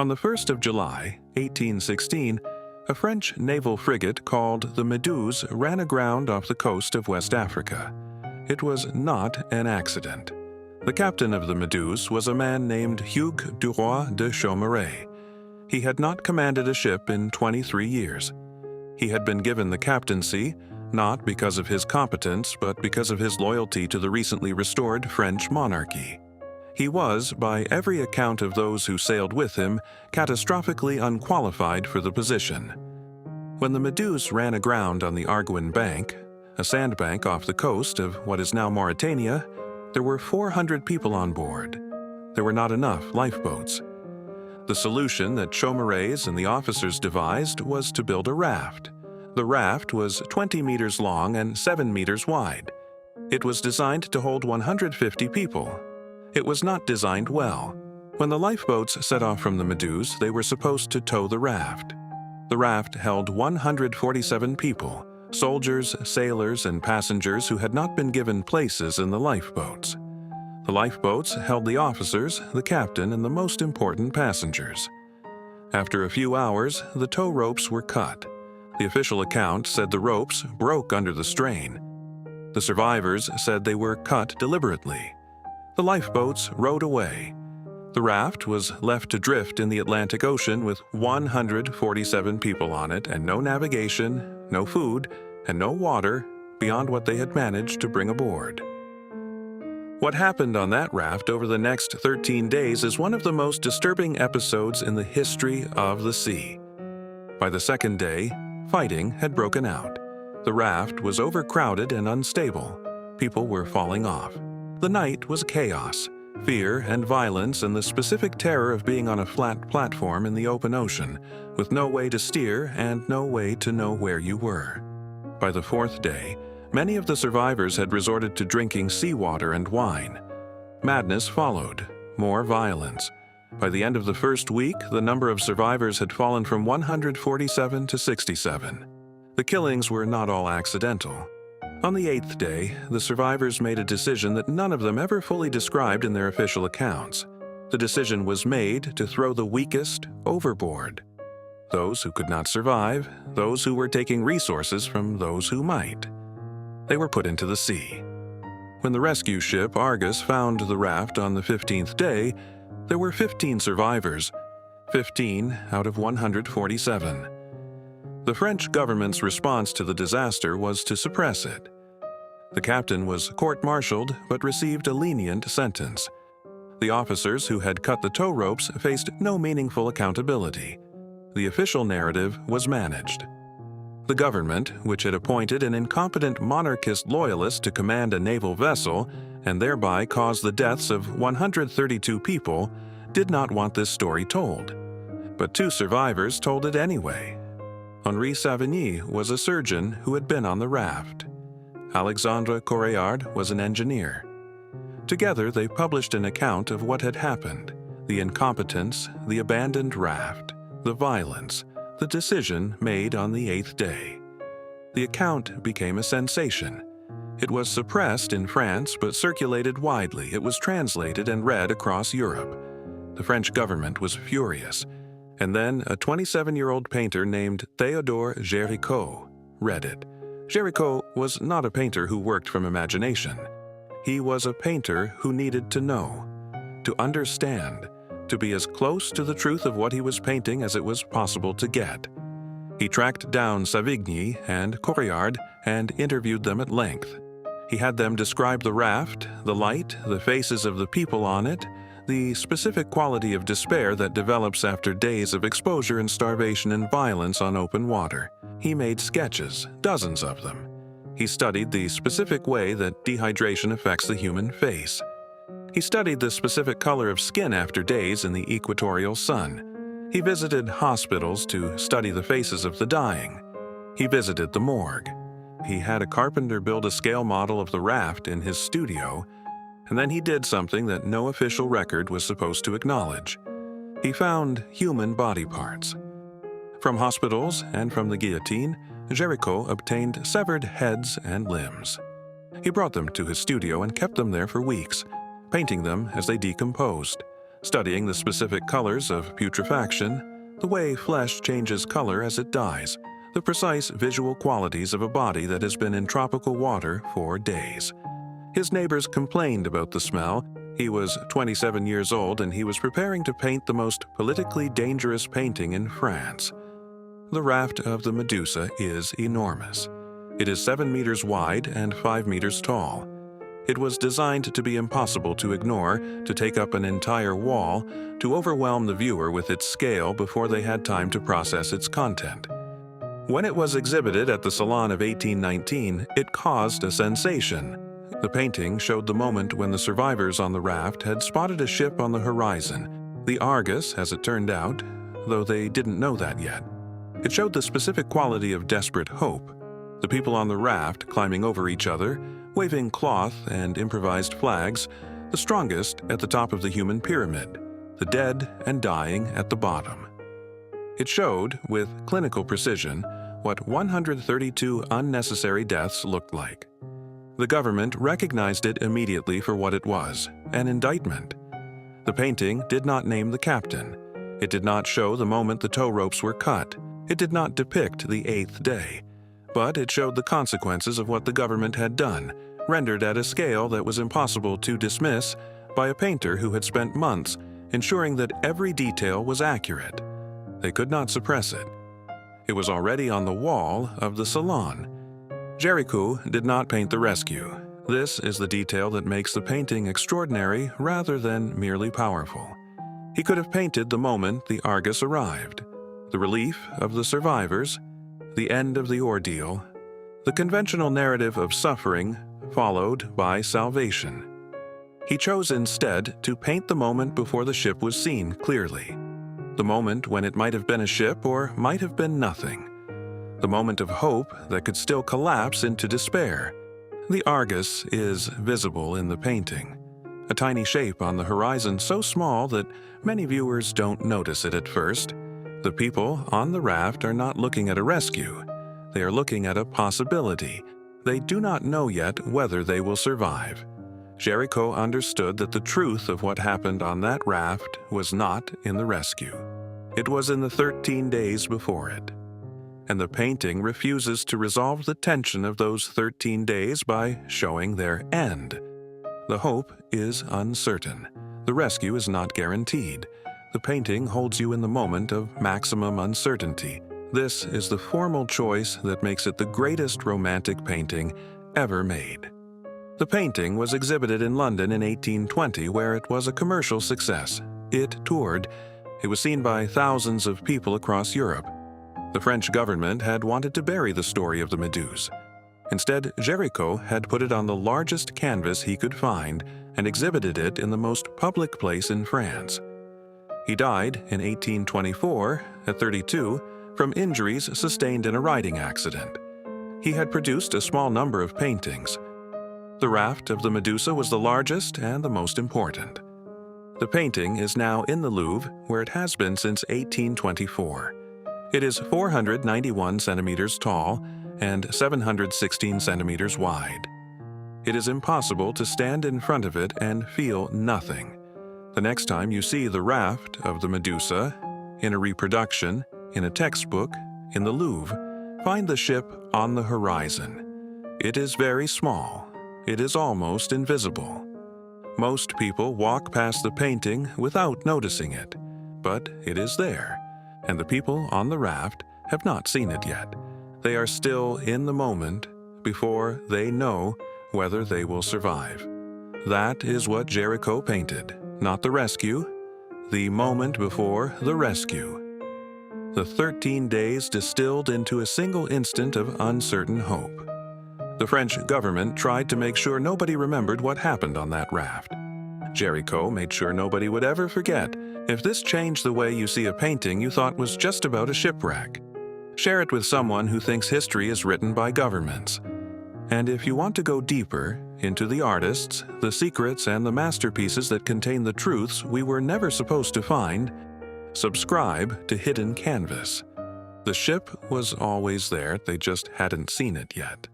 On the 1st of July, 1816, a French naval frigate called the Méduse ran aground off the coast of West Africa. It was not an accident. The captain of the Méduse was a man named Hugues du Roy de Chaumaret. He had not commanded a ship in 23 years. He had been given the captaincy, not because of his competence, but because of his loyalty to the recently restored French monarchy. He was, by every account of those who sailed with him, catastrophically unqualified for the position. When the Méduse ran aground on the Arguin Bank, a sandbank off the coast of what is now Mauritania, there were 400 people on board. There were not enough lifeboats. The solution that Chaumarets and the officers devised was to build a raft. The raft was 20 meters long and 7 meters wide. It was designed to hold 150 people. It was not designed well. When the lifeboats set off from the Méduse, they were supposed to tow the raft. The raft held 147 people, soldiers, sailors, and passengers who had not been given places in the lifeboats. The lifeboats held the officers, the captain, and the most important passengers. After a few hours, the tow ropes were cut. The official account said the ropes broke under the strain. The survivors said they were cut deliberately. The lifeboats rowed away. The raft was left to drift in the Atlantic Ocean with 147 people on it and no navigation, no food, and no water beyond what they had managed to bring aboard. What happened on that raft over the next 13 days is one of the most disturbing episodes in the history of the sea. By the second day, fighting had broken out. The raft was overcrowded and unstable. People were falling off. The night was chaos, fear and violence, and the specific terror of being on a flat platform in the open ocean, with no way to steer and no way to know where you were. By the fourth day, many of the survivors had resorted to drinking seawater and wine. Madness followed, more violence. By the end of the first week, the number of survivors had fallen from 147 to 67. The killings were not all accidental. On the 8th day, the survivors made a decision that none of them ever fully described in their official accounts. The decision was made to throw the weakest overboard. Those who could not survive, those who were taking resources from those who might. They were put into the sea. When the rescue ship Argus found the raft on the 15th day, there were 15 survivors, 15 out of 147. The French government's response to the disaster was to suppress it. The captain was court-martialed but received a lenient sentence. The officers who had cut the tow ropes faced no meaningful accountability. The official narrative was managed. The government, which had appointed an incompetent monarchist loyalist to command a naval vessel and thereby cause the deaths of 132 people, did not want this story told. But 2 survivors told it anyway. Henri Savigny was a surgeon who had been on the raft. Alexandre Coreard was an engineer. Together, they published an account of what had happened: the incompetence, the abandoned raft, the violence, the decision made on the 8th day. The account became a sensation. It was suppressed in France but circulated widely. It was translated and read across Europe. The French government was furious. And then a 27-year-old painter named Théodore Géricault read it. Géricault was not a painter who worked from imagination. He was a painter who needed to know, to understand, to be as close to the truth of what he was painting as it was possible to get. He tracked down Savigny and Coreard and interviewed them at length. He had them describe the raft, the light, the faces of the people on it, the specific quality of despair that develops after days of exposure and starvation and violence on open water. He made sketches, dozens of them. He studied the specific way that dehydration affects the human face. He studied the specific color of skin after days in the equatorial sun. He visited hospitals to study the faces of the dying. He visited the morgue. He had a carpenter build a scale model of the raft in his studio, and then he did something that no official record was supposed to acknowledge. He found human body parts. From hospitals and from the guillotine, Géricault obtained severed heads and limbs. He brought them to his studio and kept them there for weeks, painting them as they decomposed. studying the specific colors of putrefaction, the way flesh changes color as it dies, the precise visual qualities of a body that has been in tropical water for days. His neighbors complained about the smell. He was 27 years old and he was preparing to paint the most politically dangerous painting in France. The raft of the Medusa is enormous. It is 7 meters wide and 5 meters tall. It was designed to be impossible to ignore, to take up an entire wall, to overwhelm the viewer with its scale before they had time to process its content. When it was exhibited at the Salon of 1819, it caused a sensation. The painting showed the moment when the survivors on the raft had spotted a ship on the horizon, the Argus, as it turned out, though they didn't know that yet. It showed the specific quality of desperate hope. The people on the raft climbing over each other, waving cloth and improvised flags, the strongest at the top of the human pyramid, the dead and dying at the bottom. It showed, with clinical precision, what 132 unnecessary deaths looked like. The government recognized it immediately for what it was, an indictment. The painting did not name the captain. It did not show the moment the tow ropes were cut. It did not depict the 8th day. But it showed the consequences of what the government had done, rendered at a scale that was impossible to dismiss by a painter who had spent months ensuring that every detail was accurate. They could not suppress it. It was already on the wall of the Salon. Géricault did not paint the rescue. This is the detail that makes the painting extraordinary rather than merely powerful. He could have painted the moment the Argus arrived, the relief of the survivors, the end of the ordeal, the conventional narrative of suffering followed by salvation. He chose instead to paint the moment before the ship was seen clearly, the moment when it might have been a ship or might have been nothing, the moment of hope that could still collapse into despair. The Argus is visible in the painting, a tiny shape on the horizon so small that many viewers don't notice it at first. The people on the raft are not looking at a rescue. They are looking at a possibility. They do not know yet whether they will survive. Géricault understood that the truth of what happened on that raft was not in the rescue. It was in the 13 days before it. And the painting refuses to resolve the tension of those 13 days by showing their end. The hope is uncertain. The rescue is not guaranteed. The painting holds you in the moment of maximum uncertainty. This is the formal choice that makes it the greatest romantic painting ever made. The painting was exhibited in London in 1820, where it was a commercial success. It toured. It was seen by thousands of people across Europe. The French government had wanted to bury the story of the Medusa. Instead, Géricault had put it on the largest canvas he could find and exhibited it in the most public place in France. He died in 1824, at 32, from injuries sustained in a riding accident. He had produced a small number of paintings. The raft of the Medusa was the largest and the most important. The painting is now in the Louvre, where it has been since 1824. It is 491 centimeters tall and 716 centimeters wide. It is impossible to stand in front of it and feel nothing. The next time you see the raft of the Medusa, in a reproduction, in a textbook, in the Louvre, find the ship on the horizon. It is very small. It is almost invisible. Most people walk past the painting without noticing it, but it is there, and the people on the raft have not seen it yet. They are still in the moment before they know whether they will survive. That is what Géricault painted. Not the rescue, the moment before the rescue. The 13 days distilled into a single instant of uncertain hope. The French government tried to make sure nobody remembered what happened on that raft. Géricault made sure nobody would ever forget. If this changed the way you see a painting you thought was just about a shipwreck, share it with someone who thinks history is written by governments. And if you want to go deeper into the artists, the secrets, and the masterpieces that contain the truths we were never supposed to find, subscribe to Hidden Canvas. The ship was always there, they just hadn't seen it yet.